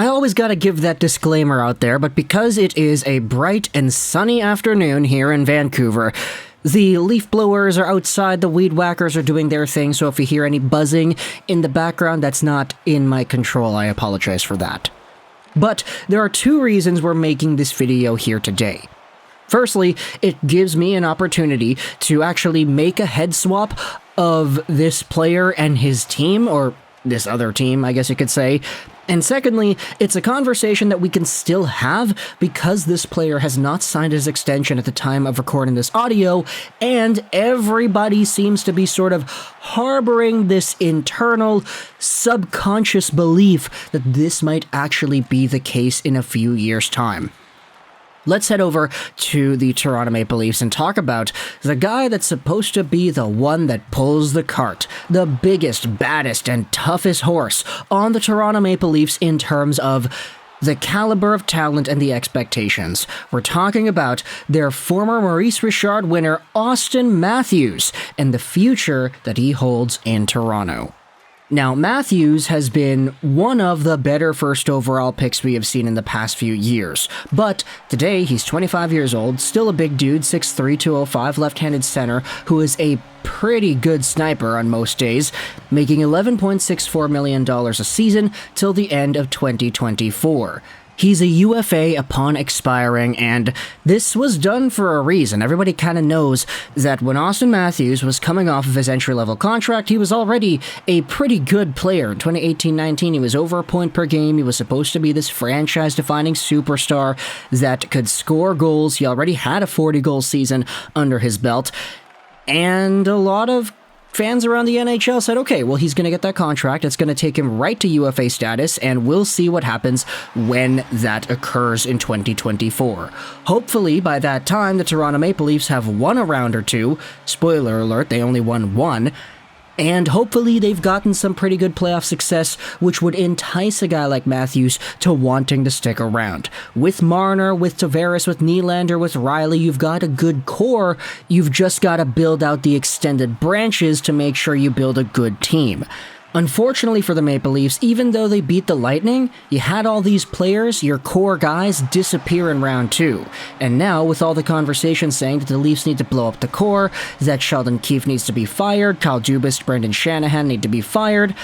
I always gotta give that disclaimer out there, but because it is a bright and sunny afternoon here in Vancouver, the leaf blowers are outside, the weed whackers are doing their thing, so if you hear any buzzing in the background, that's not in my control. I apologize for that. But there are two reasons we're making this video here today. Firstly, it gives me an opportunity to actually make a head swap of this player and his team, or this other team, I guess you could say. And secondly, it's a conversation that we can still have because this player has not signed his extension at the time of recording this audio, and everybody seems to be sort of harboring this internal, subconscious belief that this might actually be the case in a few years' time. Let's head over to the Toronto Maple Leafs and talk about the guy that's supposed to be the one that pulls the cart, the biggest, baddest, and toughest horse on the Toronto Maple Leafs in terms of the caliber of talent and the expectations. We're talking about their former Maurice Richard winner, Auston Matthews, and the future that he holds in Toronto. Now, Matthews has been one of the better first overall picks we have seen in the past few years, but today he's 25 years old, still a big dude, 6'3", 205, left-handed center, who is a pretty good sniper on most days, making $11.64 million a season till the end of 2024. He's a UFA upon expiring, and this was done for a reason. Everybody kind of knows that when Auston Matthews was coming off of his entry-level contract, he was already a pretty good player. In 2018-19, he was over a point per game. He was supposed to be this franchise-defining superstar that could score goals. He already had a 40-goal season under his belt, and a lot of fans around the NHL said, okay, well, he's going to get that contract. It's going to take him right to UFA status, and we'll see what happens when that occurs in 2024. Hopefully, by that time, the Toronto Maple Leafs have won a round or two. Spoiler alert, they only won one. And hopefully they've gotten some pretty good playoff success, which would entice a guy like Matthews to wanting to stick around. With Marner, with Tavares, with Nylander, with Riley, you've got a good core. You've just got to build out the extended branches to make sure you build a good team. Unfortunately for the Maple Leafs, even though they beat the Lightning, you had all these players, your core guys, disappear in round two. And now, with all the conversation saying that the Leafs need to blow up the core, that Sheldon Keefe needs to be fired, Kyle Dubas, Brendan Shanahan need to be fired,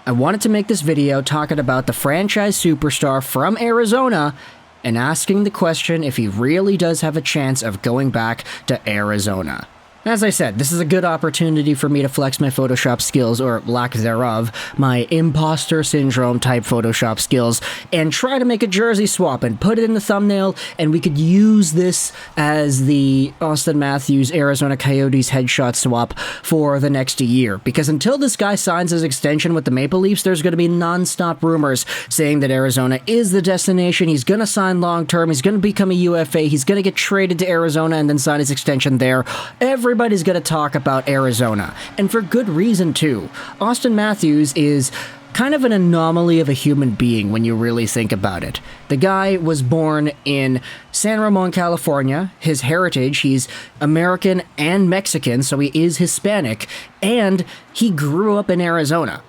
I wanted to make this video talking about the franchise superstar from Arizona and asking the question if he really does have a chance of going back to Arizona. As I said, this is a good opportunity for me to flex my Photoshop skills, or lack thereof, my imposter syndrome type Photoshop skills, and try to make a jersey swap and put it in the thumbnail, and we could use this as the Auston Matthews Arizona Coyotes headshot swap for the next year. Because until this guy signs his extension with the Maple Leafs, there's going to be non-stop rumors saying that Arizona is the destination, he's going to sign long-term, he's going to become a UFA, he's going to get traded to Arizona and then sign his extension there. Everybody's going to talk about Arizona, and for good reason too. Auston Matthews is kind of an anomaly of a human being when you really think about it. The guy was born in San Ramon, California. His heritage, he's American and Mexican, so he is Hispanic, and he grew up in Arizona.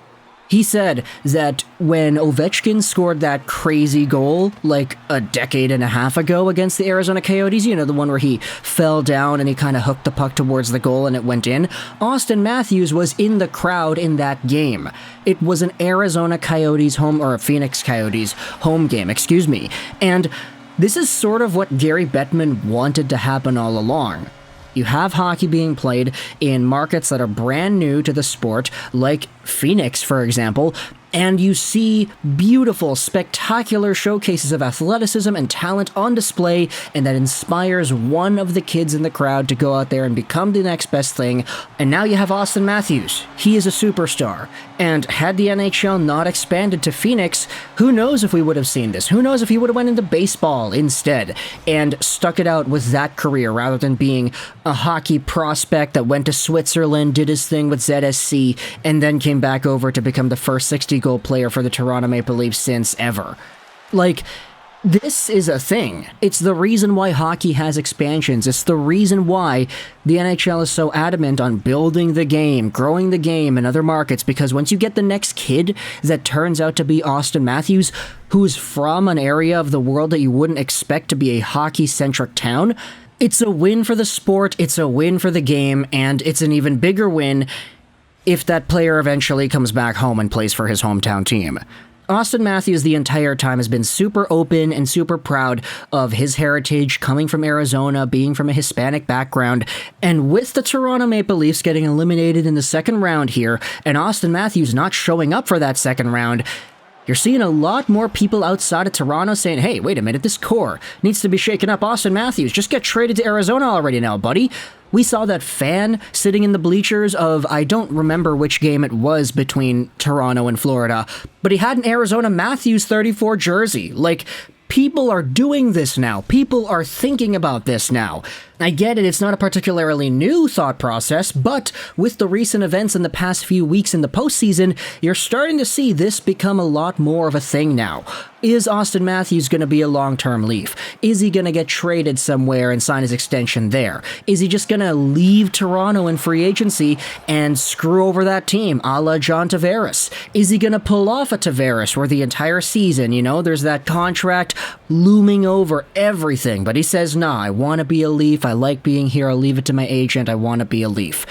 He said that when Ovechkin scored that crazy goal like a decade and a half ago against the Arizona Coyotes, you know, the one where he fell down and he kind of hooked the puck towards the goal and it went in, Auston Matthews was in the crowd in that game. It was an Arizona Coyotes home, or a Phoenix Coyotes home game, excuse me. And this is sort of what Gary Bettman wanted to happen all along. You have hockey being played in markets that are brand new to the sport, like Phoenix, for example, and you see beautiful, spectacular showcases of athleticism and talent on display, and that inspires one of the kids in the crowd to go out there and become the next best thing. And now you have Auston Matthews. He is a superstar. And had the NHL not expanded to Phoenix, who knows if we would have seen this? Who knows if he would have went into baseball instead and stuck it out with that career rather than being a hockey prospect that went to Switzerland, did his thing with ZSC, and then came back over to become the first 60-goal player for the Toronto Maple Leafs since ever. Like, This is a thing. It's the reason why hockey has expansions. It's the reason why the NHL is so adamant on building the game, growing the game in other markets, because once you get the next kid that turns out to be Auston Matthews, who's from an area of the world that you wouldn't expect to be a hockey-centric town, it's a win for the sport, it's a win for the game, and it's an even bigger win if that player eventually comes back home and plays for his hometown team. Auston Matthews the entire time has been super open and super proud of his heritage, coming from Arizona, being from a Hispanic background, and with the Toronto Maple Leafs getting eliminated in the second round here, and Auston Matthews not showing up for that second round, you're seeing a lot more people outside of Toronto saying, hey, wait a minute, this core needs to be shaken up. Auston Matthews, just get traded to Arizona already now, buddy. We saw that fan sitting in the bleachers of, I don't remember which game it was between Toronto and Florida, but he had an Arizona Matthews 34 jersey. Like, people are doing this now. People are thinking about this now. I get it, it's not a particularly new thought process, but with the recent events in the past few weeks in the postseason, you're starting to see this become a lot more of a thing now. Is Auston Matthews going to be a long-term Leaf? Is he going to get traded somewhere and sign his extension there? Is he just going to leave Toronto in free agency and screw over that team, a la John Tavares? Is he going to pull off a Tavares for the entire season? You know, there's that contract looming over everything, but he says, nah, I want to be a Leaf. I like being here. I'll leave it to my agent. I want to be a Leaf.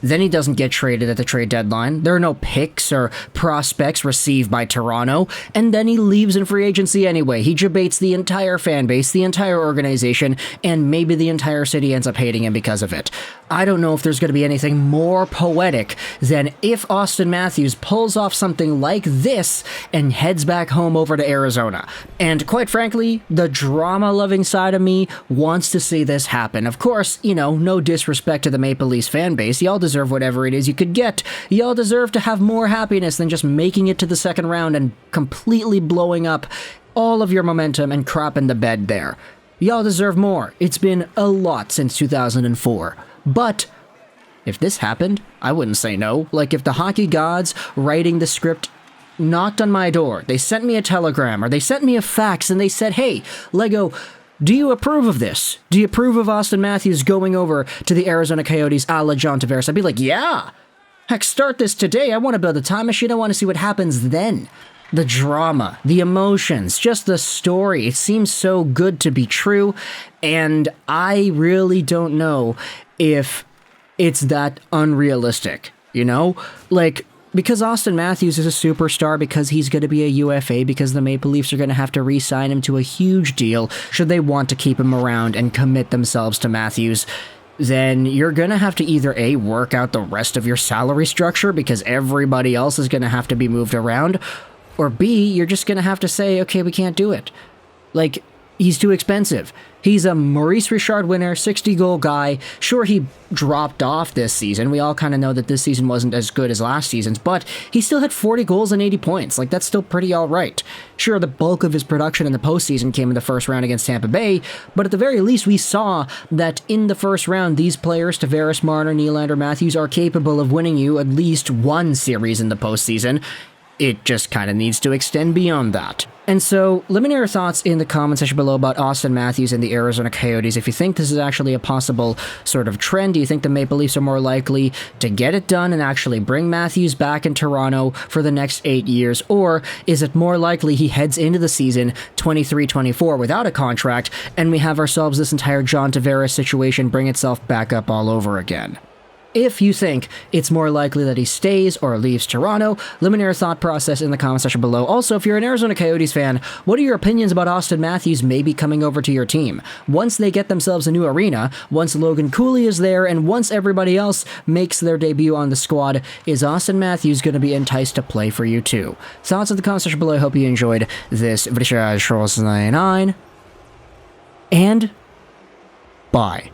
Then he doesn't get traded at the trade deadline. There are no picks or prospects received by Toronto, and then he leaves in free agency anyway. He debates the entire fan base, the entire organization, and maybe the entire city ends up hating him because of it. I don't know if there's going to be anything more poetic than if Auston Matthews pulls off something like this and heads back home over to Arizona. And quite frankly, the drama-loving side of me wants to see this happen. Of course, you know, no disrespect to the Maple Leafs fan base. Y'all deserve whatever it is you could get. Y'all deserve to have more happiness than just making it to the second round and completely blowing up all of your momentum and crap in the bed there. Y'all deserve more. It's been a lot since 2004. But if this happened, I wouldn't say no. Like, if the hockey gods writing the script knocked on my door, they sent me a telegram or they sent me a fax and they said, hey, Lego, do you approve of this? Do you approve of Auston Matthews going over to the Arizona Coyotes a la John Tavares? I'd be like, yeah. Heck, start this today. I want to build a time machine. I want to see what happens then. The drama, the emotions, just the story. It seems so good to be true, and I really don't know if it's that unrealistic, you know? Like, because Auston Matthews is a superstar, because he's going to be a UFA, because the Maple Leafs are going to have to re-sign him to a huge deal should they want to keep him around and commit themselves to Matthews, then you're going to have to either A, work out the rest of your salary structure because everybody else is going to have to be moved around, or B, you're just going to have to say, okay, we can't do it. Like, he's too expensive. He's a Maurice Richard winner, 60-goal guy. Sure, he dropped off this season. We all kind of know that this season wasn't as good as last season's, but he still had 40 goals and 80 points. Like, that's still pretty all right. Sure, the bulk of his production in the postseason came in the first round against Tampa Bay, but at the very least, we saw that in the first round, these players, Tavares, Marner, Nylander, Matthews, are capable of winning you at least one series in the postseason. It just kind of needs to extend beyond that. And so, let me know your thoughts in the comment section below about Auston Matthews and the Arizona Coyotes. If you think this is actually a possible sort of trend, do you think the Maple Leafs are more likely to get it done and actually bring Matthews back in Toronto for the next 8 years? Or is it more likely he heads into the season 23-24 without a contract, and we have ourselves this entire John Tavares situation bring itself back up all over again? If you think it's more likely that he stays or leaves Toronto, let me know your thought process in the comment section below. Also, if you're an Arizona Coyotes fan, what are your opinions about Auston Matthews maybe coming over to your team? Once they get themselves a new arena, once Logan Cooley is there, and once everybody else makes their debut on the squad, is Auston Matthews going to be enticed to play for you too? Thoughts in the comment section below. I hope you enjoyed this video. And bye.